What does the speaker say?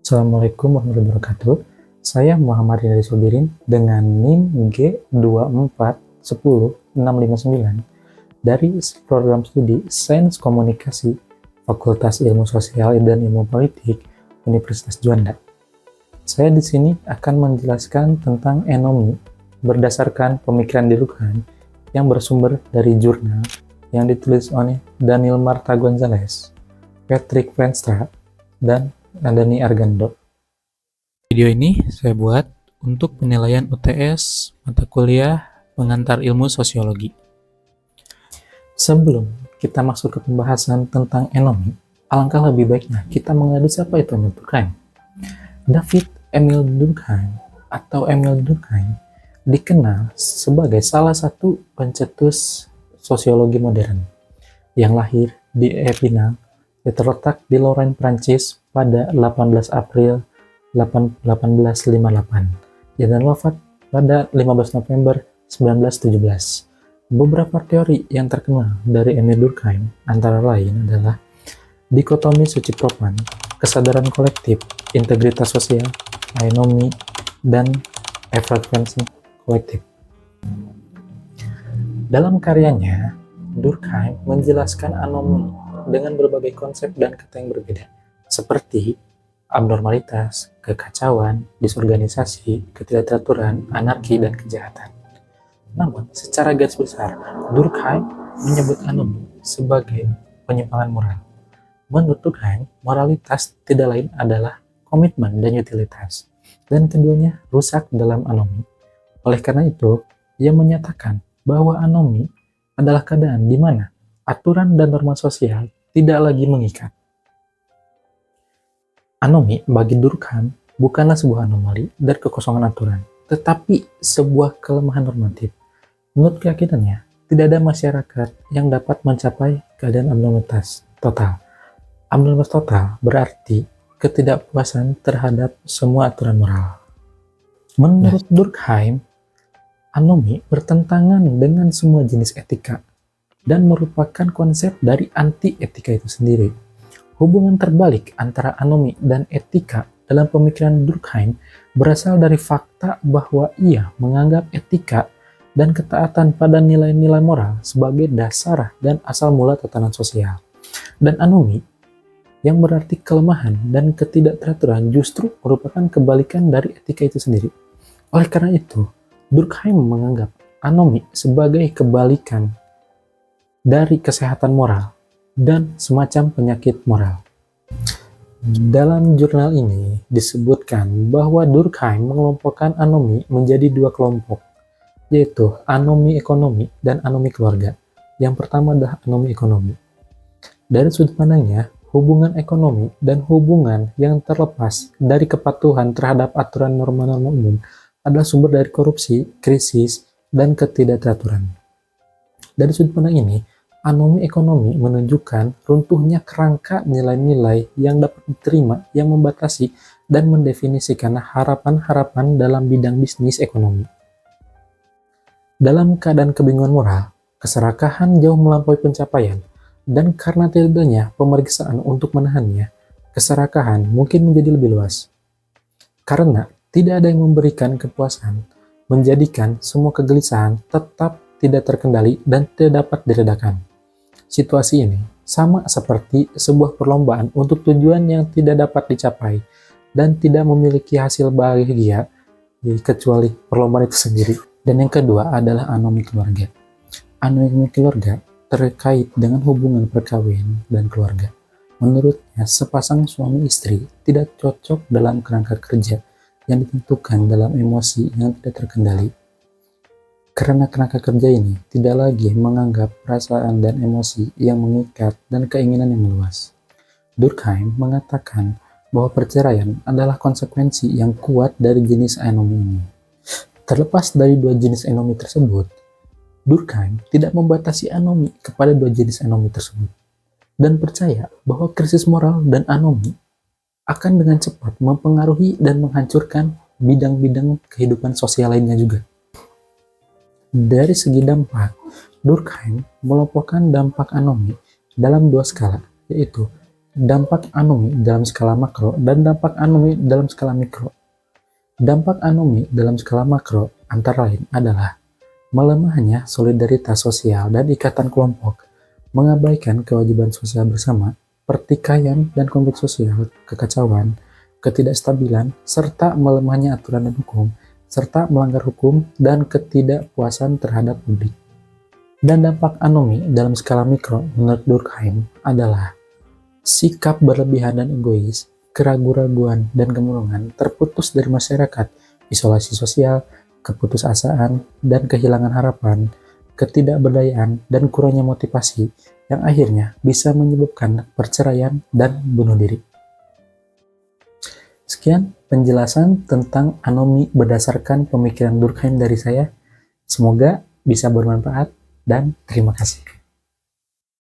Assalamualaikum warahmatullahi wabarakatuh. Saya Muhammad Rinaldi Sobirin dengan NIM G2410659 dari program studi Sains Komunikasi Fakultas Ilmu Sosial dan Ilmu Politik Universitas Juanda. Saya di sini akan menjelaskan tentang enomi berdasarkan pemikiran Durkheim yang bersumber dari jurnal yang ditulis oleh Daniel Marta Gonzalez, Patrick Venstra, dan Dani Argando. Video ini saya buat untuk penilaian UTS mata kuliah pengantar ilmu sosiologi. Sebelum kita masuk ke pembahasan tentang enomi, alangkah lebih baiknya kita mengenali siapa itu Emil Durkheim. David Emil Durkheim atau Emil Durkheim dikenal sebagai salah satu pencetus sosiologi modern yang lahir di Epinal, yang terletak di Lorraine, Prancis pada 18 April 1858 dan wafat pada 15 November 1917. Beberapa teori yang terkenal dari Emil Durkheim antara lain adalah dikotomi Sucipropan, kesadaran kolektif, integritas sosial, aenomi, dan efrekuensi kolektif. Dalam karyanya, Durkheim menjelaskan anomi dengan berbagai konsep dan kata yang berbeda, seperti abnormalitas, kekacauan, disorganisasi, ketidakteraturan, anarki, dan kejahatan. Namun, secara garis besar, Durkheim menyebut anomi sebagai penyimpangan moral. Menurut Durkheim, moralitas tidak lain adalah komitmen dan utilitas, dan keduanya rusak dalam anomi. Oleh karena itu, ia menyatakan bahwa anomi adalah keadaan di mana aturan dan norma sosial tidak lagi mengikat. Anomi bagi Durkheim bukanlah sebuah anomali dan kekosongan aturan, tetapi sebuah kelemahan normatif. Menurut keyakinannya, tidak ada masyarakat yang dapat mencapai keadaan abnormalitas total. Abnormalitas total berarti ketidakpuasan terhadap semua aturan moral. Menurut Durkheim, anomi bertentangan dengan semua jenis etika dan merupakan konsep dari anti-etika itu sendiri. Hubungan terbalik antara anomi dan etika dalam pemikiran Durkheim berasal dari fakta bahwa ia menganggap etika dan ketaatan pada nilai-nilai moral sebagai dasar dan asal mula tatanan sosial. Dan anomi, yang berarti kelemahan dan ketidakteraturan, justru merupakan kebalikan dari etika itu sendiri. Oleh karena itu, Durkheim menganggap anomi sebagai kebalikan dari kesehatan moral dan semacam penyakit moral. Dalam jurnal ini disebutkan bahwa Durkheim mengelompokkan anomi menjadi dua kelompok, yaitu anomi ekonomi dan anomi keluarga. Yang pertama adalah anomi ekonomi. Dari sudut pandangnya, hubungan ekonomi dan hubungan yang terlepas dari kepatuhan terhadap aturan norma-norma umum adalah sumber dari korupsi, krisis, dan ketidakteraturan. Dari sudut pandang ini, anomi ekonomi menunjukkan runtuhnya kerangka nilai-nilai yang dapat diterima yang membatasi dan mendefinisikan harapan-harapan dalam bidang bisnis ekonomi. Dalam keadaan kebingungan moral, keserakahan jauh melampaui pencapaian, dan karena tidak adanya pemeriksaan untuk menahannya, keserakahan mungkin menjadi lebih luas. Karena tidak ada yang memberikan kepuasan, menjadikan semua kegelisahan tetap tidak terkendali dan tidak dapat diredakan. Situasi ini sama seperti sebuah perlombaan untuk tujuan yang tidak dapat dicapai dan tidak memiliki hasil bahagia kecuali perlombaan itu sendiri. Dan yang kedua adalah anomi keluarga. Anomi keluarga terkait dengan hubungan perkawinan dan keluarga. Menurutnya, sepasang suami istri tidak cocok dalam kerangka kerja yang ditentukan dalam emosi yang tidak terkendali. Karena kerangka kerja ini tidak lagi menganggap perasaan dan emosi yang mengikat dan keinginan yang meluas. Durkheim mengatakan bahwa perceraian adalah konsekuensi yang kuat dari jenis anomi ini. Terlepas dari dua jenis anomi tersebut, Durkheim tidak membatasi anomi kepada dua jenis anomi tersebut dan percaya bahwa krisis moral dan anomi akan dengan cepat mempengaruhi dan menghancurkan bidang-bidang kehidupan sosial lainnya juga. Dari segi dampak, Durkheim melompokkan dampak anomi dalam dua skala, yaitu dampak anomi dalam skala makro dan dampak anomi dalam skala mikro. Dampak anomi dalam skala makro antara lain adalah melemahnya solidaritas sosial dan ikatan kelompok, mengabaikan kewajiban sosial bersama, pertikaian dan konflik sosial, kekacauan, ketidakstabilan, serta melemahnya aturan dan hukum, serta melanggar hukum dan ketidakpuasan terhadap publik. Dan dampak anomi dalam skala mikro menurut Durkheim adalah sikap berlebihan dan egois, keraguan-raguan dan kemurungan, terputus dari masyarakat, isolasi sosial, keputusasaan dan kehilangan harapan, ketidakberdayaan dan kurangnya motivasi yang akhirnya bisa menyebabkan perceraian dan bunuh diri. Sekian penjelasan tentang anomi berdasarkan pemikiran Durkheim dari saya. Semoga bisa bermanfaat dan terima kasih.